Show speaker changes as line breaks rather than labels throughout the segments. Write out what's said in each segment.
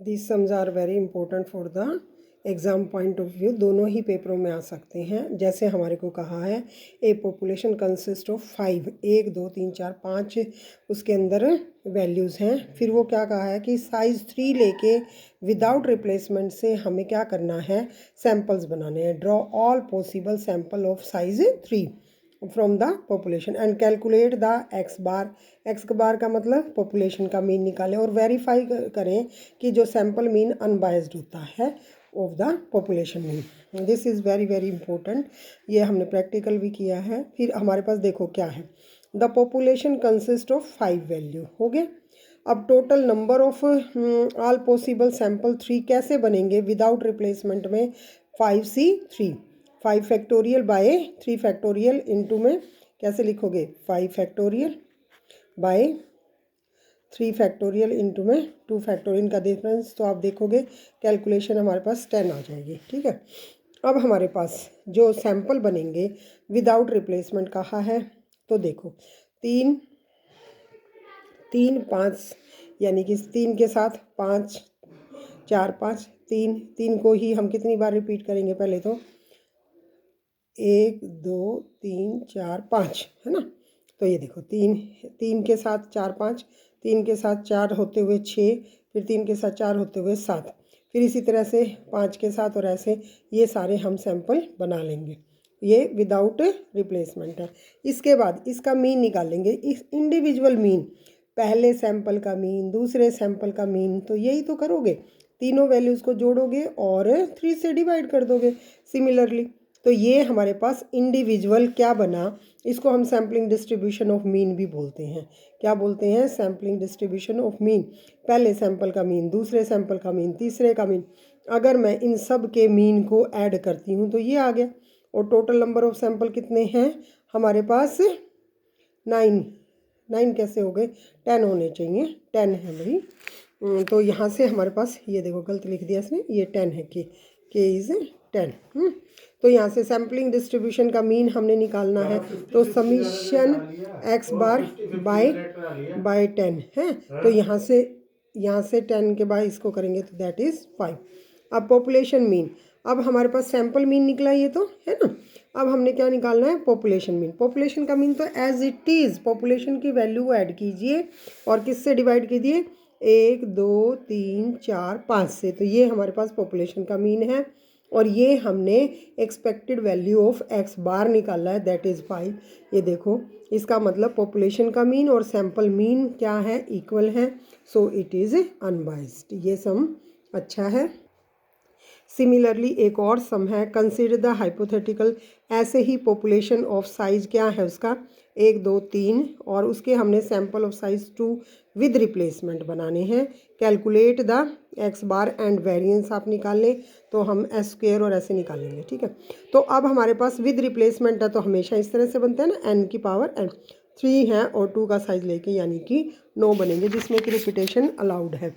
This sums are very important for the exam point of view, दोनों ही पेपरों में आ सकते हैं। जैसे हमारे को कहा है ए पॉपुलेशन कंसिस्ट ऑफ 5, 1 2 3 4 5 उसके अंदर वैल्यूज़ हैं। फिर वो क्या कहा है कि साइज़ 3 लेके विदाउट रिप्लेसमेंट से हमें क्या करना है, सैम्पल्स बनाने हैं। Draw all possible sample of size 3 from the population and calculate the x bar. X bar का मतलब पॉपुलेशन का मीन निकालें और वेरीफाई करें कि जो सैम्पल मीन अनबायस्ड होता है of the population mean. This is very very important, ये हमने प्रैक्टिकल भी किया है। फिर हमारे पास देखो क्या है, the population consist of 5 value हो गया। अब total number of all possible sample 3 कैसे बनेंगे विदाउट रिप्लेसमेंट में, 5C3 5 factorial by 3 factorial into में कैसे लिखोगे, 5 फैक्टोरियल बाय 3 फैक्टोरियल इंटू में 2 फैक्टोरियल का डिफरेंस। तो आप देखोगे कैलकुलेशन हमारे पास 10 आ जाएगी। ठीक है, अब हमारे पास जो सैंपल बनेंगे विदाउट रिप्लेसमेंट कहा है, तो देखो 3 3 5 यानी कि 3 के साथ 5 4 5 3 3 को ही हम कितनी बार रिपीट करेंगे, पहले तो 1 2 3 4 5 है ना। तो ये देखो 3 3 के साथ 4 5, 3 के साथ 4 होते हुए 6, फिर 3 के साथ 4 होते हुए 7, फिर इसी तरह से 5 के साथ, और ऐसे ये सारे हम सैंपल बना लेंगे। ये विदाउट रिप्लेसमेंट है। इसके बाद इसका मीन निकालेंगे, इस इंडिविजुअल मीन, पहले सैंपल का मीन, दूसरे सैंपल का मीन। तो यही तो करोगे, तीनों वैल्यूज़ को जोड़ोगे और 3 से डिवाइड कर दोगे सिमिलरली। तो ये हमारे पास इंडिविजुअल क्या बना, इसको हम सैम्पलिंग डिस्ट्रीब्यूशन ऑफ मीन भी बोलते हैं। क्या बोलते हैं, सैम्पलिंग डिस्ट्रीब्यूशन ऑफ मीन। पहले सैंपल का मीन, दूसरे सैंपल का मीन, तीसरे का मीन। अगर मैं इन सब के मीन को ऐड करती हूँ तो ये आ गया। और टोटल नंबर ऑफ सैंपल कितने हैं हमारे पास, 9। 9 कैसे हो गए, 10 होने चाहिए, 10 है भाई। तो यहाँ से हमारे पास ये देखो गलत लिख दिया इसने, ये 10 है, के इज़ 10। तो यहाँ से सैम्पलिंग डिस्ट्रीब्यूशन का मीन हमने निकालना है, तो समीशन एक्स बार बाय 10 है। तो यहाँ से 10 के बाद इसको करेंगे तो दैट इज़ 5। अब पॉपुलेशन मीन, अब हमारे पास सैम्पल मीन निकला ये तो है ना। अब हमने क्या निकालना है, पॉपुलेशन मीन। पॉपुलेशन का मीन तो एज इट इज़ पॉपुलेशन की वैल्यू ऐड कीजिए और किससे डिवाइड कीजिए, 1 2 3 4 5 से। तो ये हमारे पास पॉपुलेशन का मीन है और ये हमने एक्सपेक्टेड वैल्यू ऑफ एक्स बार निकाला है, दैट इज़ 5। ये देखो इसका मतलब पॉपुलेशन का मीन और सैंपल मीन क्या है, इक्वल है। सो इट इज़ अनबाइस्ड, ये सम अच्छा है। सिमिलरली एक और सम है, कंसिडर द हाइपोथेटिकल। ऐसे ही पॉपुलेशन ऑफ साइज क्या है उसका, 1 2 3, और उसके हमने sample of size 2 with replacement बनाने हैं। Calculate the x bar and variance आप निकाल लें, तो हम एस स्क्वेयर और ऐसे निकालेंगे। ठीक है, तो अब हमारे पास विद रिप्लेसमेंट है तो हमेशा इस तरह से बनता है ना, एन की पावर एन। 3 है और 2 का साइज लेके यानी कि 9 बनेंगे, जिसमें कि रिपीटेशन अलाउड है।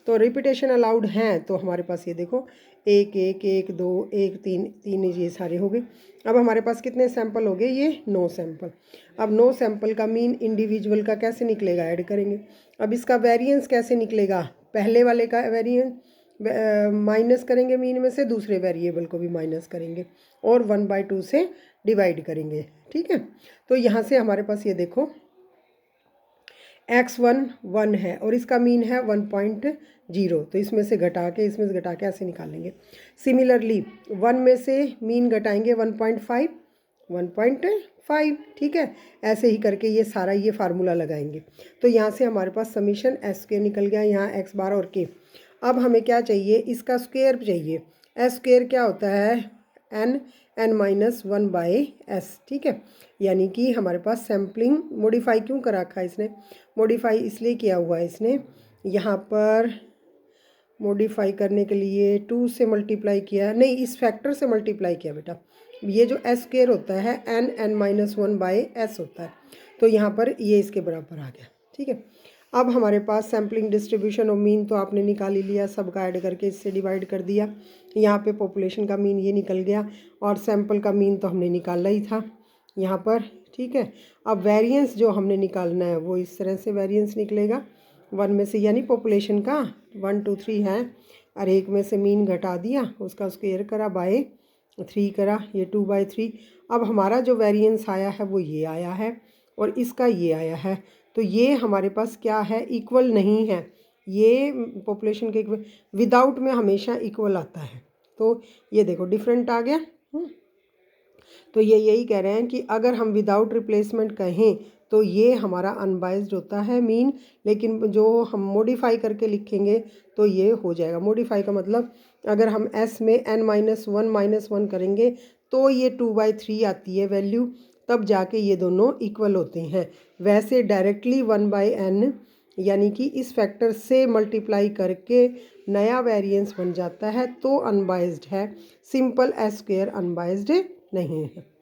तो रिपीटेशन अलाउड है तो हमारे पास ये देखो 1 1 1 2 1 3 3 ये सारे हो गए। अब हमारे पास कितने सैंपल हो गए, ये 9 सैंपल। अब 9 सैंपल का मीन इंडिविजुअल का कैसे निकलेगा, ऐड करेंगे। अब इसका वेरिएंस कैसे निकलेगा, पहले वाले का वेरिएंस माइनस करेंगे मीन में से, दूसरे वेरिएबल को भी माइनस करेंगे और 1/2 से डिवाइड करेंगे। ठीक है, तो यहाँ से हमारे पास ये देखो x1 1 है और इसका मीन है 1.0, तो इसमें से घटा के ऐसे निकालेंगे। सिमिलरली 1 में से मीन घटाएंगे 1.5 1.5। ठीक है, ऐसे ही करके ये सारा ये फार्मूला लगाएंगे। तो यहाँ से हमारे पास समीशन एस के निकल गया, यहाँ एक्स बार और के। अब हमें क्या चाहिए, इसका स्क्वायर चाहिए। एस स्क्वायर क्या होता है, n-1/s। ठीक है, यानी कि हमारे पास सैम्पलिंग मॉडिफाई क्यों कर रखा है इसने, मॉडिफाई इसलिए किया हुआ है इसने, यहाँ पर मॉडिफाई करने के लिए 2 से मल्टीप्लाई किया, नहीं इस फैक्टर से मल्टीप्लाई किया बेटा। ये जो एस स्क्वायर होता है n-1/s होता है, तो यहाँ पर ये इसके बराबर आ गया। ठीक है, अब हमारे पास सैम्पलिंग डिस्ट्रीब्यूशन और मीन तो आपने निकाल ही लिया, सबका ऐड करके इससे डिवाइड कर दिया। यहाँ पे पॉपुलेशन का मीन ये निकल गया और सैंपल का मीन तो हमने निकाला ही था यहाँ पर। ठीक है, अब वेरिएंस जो हमने निकालना है वो इस तरह से वेरिएंस निकलेगा 1 में से, यानी पॉपुलेशन का 1 2 3 है और एक में से मीन घटा दिया, उसका स्क्वायर करा बाय 3 करा, ये 2/3। अब हमारा जो वेरिएंस आया है वो ये आया है और इसका ये आया है। तो ये हमारे पास क्या है, इक्वल नहीं है। ये पॉपुलेशन के विदाउट में हमेशा इक्वल आता है। तो ये देखो डिफरेंट आ गया। तो ये यही कह रहे हैं कि अगर हम विदाउट रिप्लेसमेंट कहें तो ये हमारा अनबाइज्ड होता है मीन, लेकिन जो हम मॉडिफाई करके लिखेंगे तो ये हो जाएगा। मॉडिफाई का मतलब अगर हम s में n-1 करेंगे तो ये 2/3 आती है वैल्यू, तब जाके ये दोनों इक्वल होते हैं। वैसे डायरेक्टली 1/n यानी कि इस फैक्टर से मल्टीप्लाई करके नया वेरिएंस बन जाता है तो अनबाइज्ड है। सिंपल s स्क्वायर अनबाइज्ड नहीं है।